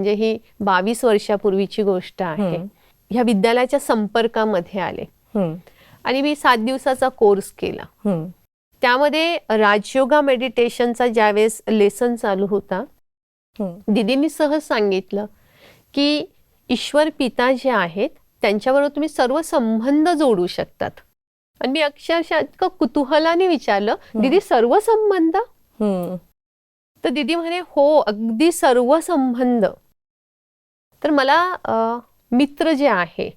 म्हणजे ही 22 वर्षापूर्वीची गोष्ट आहे. ह्या विद्यालयाच्या संपर्कामध्ये आले आणि मी 7 दिवसाचा कोर्स केला. त्यामध्ये राजयोगा मेडिटेशनचा ज्यावेळेस लेसन चालू होता, दीदींनी सहज सांगितलं की ईश्वर पिता जे आहेत त्यांच्याबरोबर तुम्ही सर्व संबंध जोडू शकतात. आणि मी अक्षरशः इतकं कुतूहलाने विचारलं, दीदी सर्व संबंध? तर दीदी म्हणे हो, अगदी सर्व संबंध. तर मला मित्र जे आहे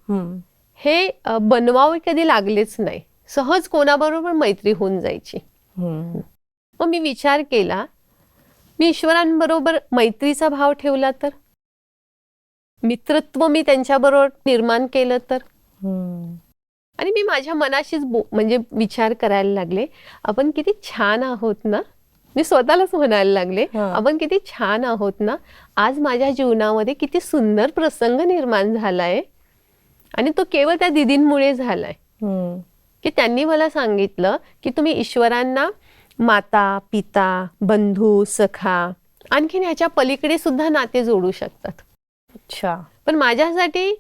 हे बनवावे कधी लागलेच नाही. सहज कोणाबरोबर मैत्री होऊन जायची. मग मी विचार केला, मी ईश्वरांबरोबर मैत्रीचा भाव ठेवला तर, मित्रत्व मी त्यांच्याबरोबर निर्माण केलं तर. आणि मी माझ्या मनाशीच म्हणजे विचार करायला लागले, आपण किती छान आहोत ना. मी स्वतःलाच म्हणायला लागले, आपण किती छान आहोत ना. आज माझ्या जीवनामध्ये किती सुंदर प्रसंग निर्माण झालाय आणि तो केवळ त्या दीदींमुळे झालाय. की त्यांनी मला सांगितलं की तुम्ही ईश्वरांना माता, पिता, बंधू, सखा, आणखीन ह्याच्या पलीकडे सुद्धा नाते जोडू शकतात. अच्छा. पण माझ्यासाठी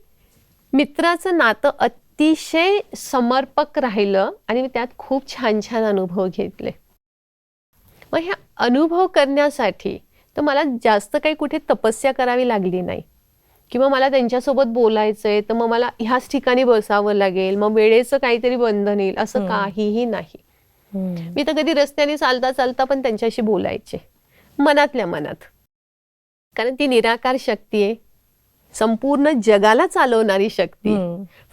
मित्राचं नातं अतिशय समर्पक राहिलं आणि मी त्यात खूप छान छान अनुभव घेतले. मग ह्या अनुभव करण्यासाठी तर मला जास्त काही कुठे तपस्या करावी लागली नाही, किंवा मला त्यांच्यासोबत बोलायचंय तर मग मला ह्याच ठिकाणी बसावं लागेल, मग वेळेचं काहीतरी बंधन येईल, असं काहीही नाही. मी तर कधी रस्त्याने चालता चालता पण त्यांच्याशी बोलायचे, मनातल्या मनात. कारण ती निराकार शक्ती आहे, संपूर्ण जगाला चालवणारी शक्ती.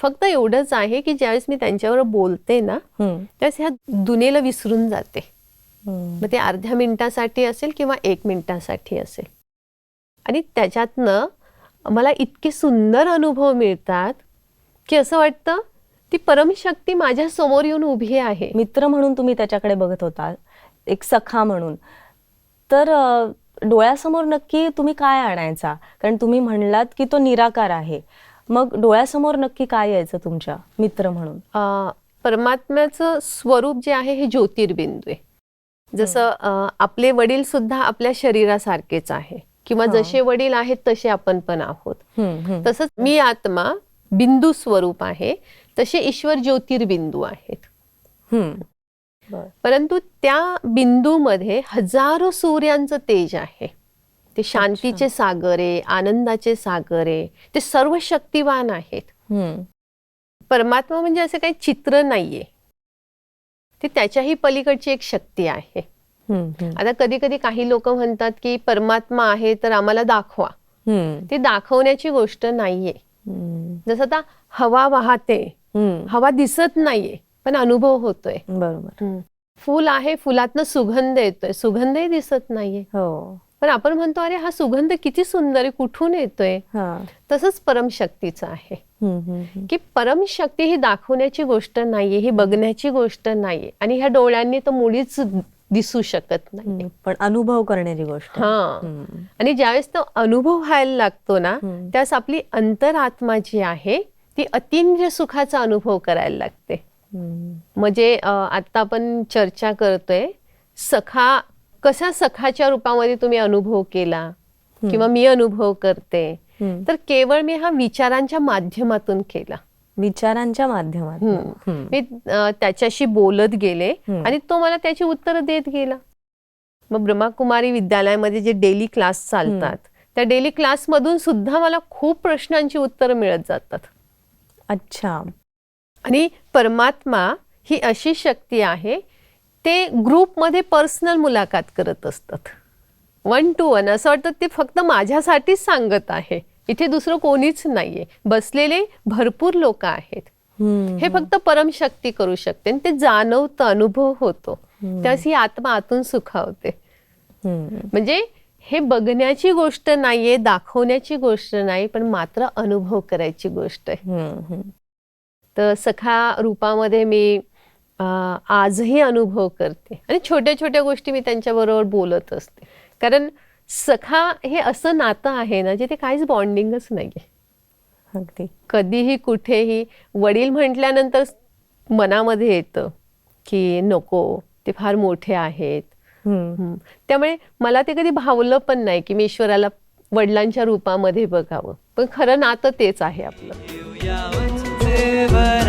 फक्त एवढंच आहे की ज्यावेळेस मी त्यांच्यावर बोलते ना, त्यावेळेस ह्या दुनियेला विसरून जाते. मग ते अर्ध्या मिनिटासाठी असेल किंवा 1 मिनिटासाठी असेल. आणि त्याच्यातनं मला इतके सुंदर अनुभव मिळतात की असं वाटतं ती परमशक्ती माझ्या समोर येऊन उभी आहे. मित्र म्हणून तुम्ही त्याच्याकडे बघत होता, एक सखा म्हणून. तर डोळ्यासमोर नक्की तुम्ही काय आणायचा? कारण तुम्ही म्हणलात की तो निराकार आहे. मग डोळ्यासमोर नक्की काय यायचं तुमच्या मित्र म्हणून? परमात्म्याचं स्वरूप जे आहे हे ज्योतिर्बिंदू आहे. जसं आपले वडील सुद्धा आपल्या शरीरासारखेच आहे, किंवा जसे वडील आहेत तसे आपण पण आहोत. तसंच मी आत्मा बिंदू स्वरूप आहे, तसे ईश्वर ज्योतिर्बिंदू आहेत. परंतु त्या बिंदूमध्ये हजारो सूर्यांचं तेज आहे. ते शांतीचे सागर आहे, आनंदाचे सागर आहे, ते सर्व शक्तिवान आहेत. परमात्मा म्हणजे असं काही चित्र नाहीये, ते त्याच्याही पलीकडची एक शक्ती आहे. आता कधी कधी काही लोक म्हणतात की परमात्मा आहे तर आम्हाला दाखवा. ते दाखवण्याची गोष्ट नाहीये. जसं आता हवा वाहते, हवा दिसत नाहीये पण अनुभव होतोय. बरोबर. फूल आहे, फुलातनं सुगंध येतोय, सुगंधही दिसत नाहीये, पण आपण म्हणतो अरे हा सुगंध किती सुंदर आहे, कुठून येतोय. तसंच परमशक्तीचं आहे की परमशक्ती ही दाखवण्याची गोष्ट नाहीये, ही बघण्याची गोष्ट नाहीये, आणि ह्या डोळ्यांनी तर मुळीच दिसू शकत नाही, पण अनुभव करण्याची गोष्ट. आणि ज्यावेळेस तो अनुभव व्हायला लागतो ना, त्यावेळेस आपली अंतरात्मा जी आहे ती अतींद्रिय सुखाचा अनुभव करायला लागते. म्हणजे आता आपण चर्चा करतोय सखा, कशा सखाच्या रूपामध्ये तुम्ही अनुभव केला किंवा मी अनुभव करते, तर केवळ मी हा विचारांच्या माध्यमातून केला. विचारांच्या माध्यमातून मी त्याच्याशी बोलत गेले आणि तो मला त्याची उत्तरं देत गेला. मग ब्रह्माकुमारी विद्यालयामध्ये जे डेली क्लास चालतात, त्या डेली क्लासमधून सुद्धा मला खूप प्रश्नांची उत्तरं मिळत जातात. अच्छा. आणि परमात्मा ही अशी शक्ती आहे, ते ग्रुपमध्ये पर्सनल मुलाखत करत असतात, 1 to 1. असं वाटतं ते फक्त माझ्यासाठीच सांगत आहे, इथे दुसरं कोणीच नाहीये. बसलेले भरपूर लोक आहेत. हे फक्त परमशक्ती करू शकते, आणि ते जाणवतं, अनुभव होतो. त्यास ही आत्मा आतून सुखावते. म्हणजे हे बघण्याची गोष्ट नाहीये, दाखवण्याची गोष्ट नाही, पण मात्र अनुभव करायची गोष्ट आहे. तर सखा रूपामध्ये मी आजही अनुभव करते, आणि छोट्या छोट्या गोष्टी मी त्यांच्याबरोबर बोलत असते. कारण सखा हे असं नातं आहे ना, जिथे काहीच बॉन्डिंगच नाहीये. अगदी. कधीही कुठेही वडील म्हटल्यानंतर मनामध्ये येतं की नको, ते फार मोठे आहेत. त्यामुळे मला ते कधी भावलं पण नाही की मी ईश्वराला वडिलांच्या रूपामध्ये बघावं. पण खरं नातं तेच आहे आपलं. येऊया वंचिते वर